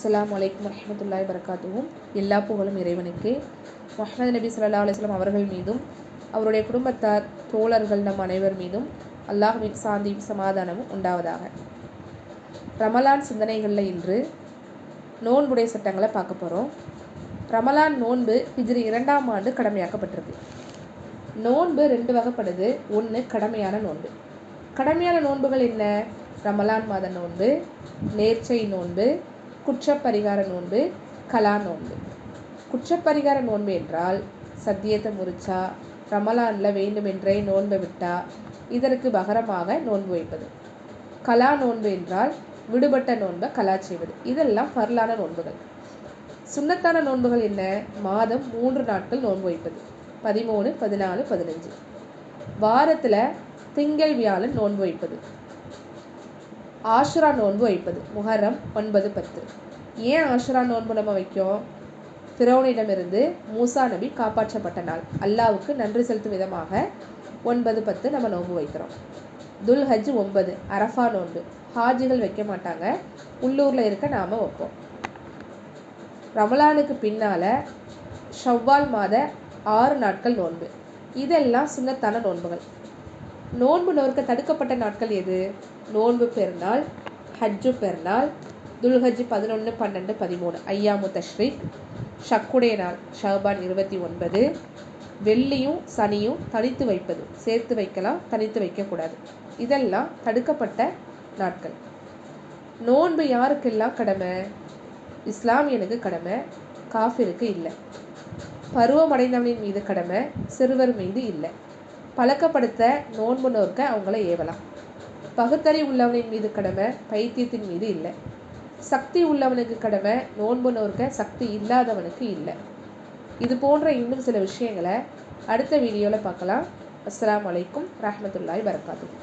அஸ்ஸலாமு அலைக்கும் வரஹ்மத்துல்லாஹி வபரகாத்துஹு. எல்லா புகழும் இறைவனுக்கு. முஹம்மது நபி ஸல்லல்லாஹு அலைஹி வஸல்லம் அவர்கள் மீதும் அவருடைய குடும்பத்தார் தோழர்கள் நம் அனைவர் மீதும் அல்லாஹ்வின் சாந்தியும் சமாதானமும் உண்டாவதாக. ரமலான் சிந்தனைகளில் இன்று நோன்புடைய சட்டங்களை பார்க்க போகிறோம். ரமலான் நோன்பு ஹிஜ்ரி 2ஆம் ஆண்டு கடமையாக்கப்பட்டிருக்கு. நோன்பு 2 வகைப்படுது. ஒன்று கடமையான நோன்பு. கடமையான நோன்புகள் என்ன? ரமலான் மாத நோன்பு, நேர்ச்சை நோன்பு, குற்றப்பரிகார நோன்பு, கலா நோன்பு. குற்றப்பரிகார நோன்பு என்றால் சத்தியத்தை முறிச்சா, ரமலானில் வேண்டுமென்றே நோன்பை விட்டா இதற்கு பகரமாக நோன்பு வைப்பது. கலா நோன்பு என்றால் விடுபட்ட நோன்பை கலா செய்வது. இதெல்லாம் ஃபர்லான நோன்புகள். சுன்னத்தான நோன்புகள் என்ன? மாதம் 3 நாட்கள் நோன்பு வைப்பது. 13, 14, 15. வாரத்தில் திங்கள் வியாழன் நோன்பு வைப்பது. ஆஷுரா நோன்பு வைப்பது. முஹர்ரம் 9, 10. ஏன் ஆஷுரா நோன்பு நம்ம வைக்கும்? ஃபிரௌனிடமிருந்து மூசா நபி காப்பாற்றப்பட்ட நாள். அல்லாவுக்கு நன்றி செலுத்தும் விதமாக 9, 10 நம்ம நோன்பு வைக்கிறோம். துல்ஹஜ் 9 அரஃபா நோன்பு. ஹாஜிகள் வைக்க மாட்டாங்க, உள்ளூரில் இருக்க நாம் வைப்போம். ரமலானுக்கு பின்னால் ஷவ்வால் மாத 6 நாட்கள் நோன்பு. இதெல்லாம் சுன்னத்தான நோன்புகள். நோன்பு நோற்க தடுக்கப்பட்ட நாட்கள் எது? நோன்பு பெருநாள், ஹஜ்ஜு பெருநாள், துல்ஹஜ் 11, 12, 13 ஐயாமு தஷ்ரீக், ஷக்குடைய நாள் ஷாபான் 29, வெள்ளியும் சனியும் தனித்து வைப்பது. சேர்த்து வைக்கலாம், தனித்து வைக்கக்கூடாது. இதெல்லாம் தடுக்கப்பட்ட நாட்கள். நோன்பு யாருக்கெல்லாம் கடமை? இஸ்லாமியனுக்கு கடமை, காஃபிருக்கு இல்லை. பருவமடைந்தவனின் மீது கடமை, சிறுவர் மீது இல்லை. பழக்கப்படுத்த நோன்பு நோற்க அவங்கள ஏவலாம். பகுத்தறி உள்ளவனின் மீது கடமை, பைத்தியத்தின் மீது இல்லை. சக்தி உள்ளவனுக்கு கடமை, நோன்பு நோற்க சக்தி இல்லாதவனுக்கு இல்லை. இது போன்ற இன்னும் சில விஷயங்களை அடுத்த வீடியோவில் பார்க்கலாம். அஸ்ஸலாமு அலைக்கும் வரஹ்மத்துல்லாஹி வபரகாத்துஹு.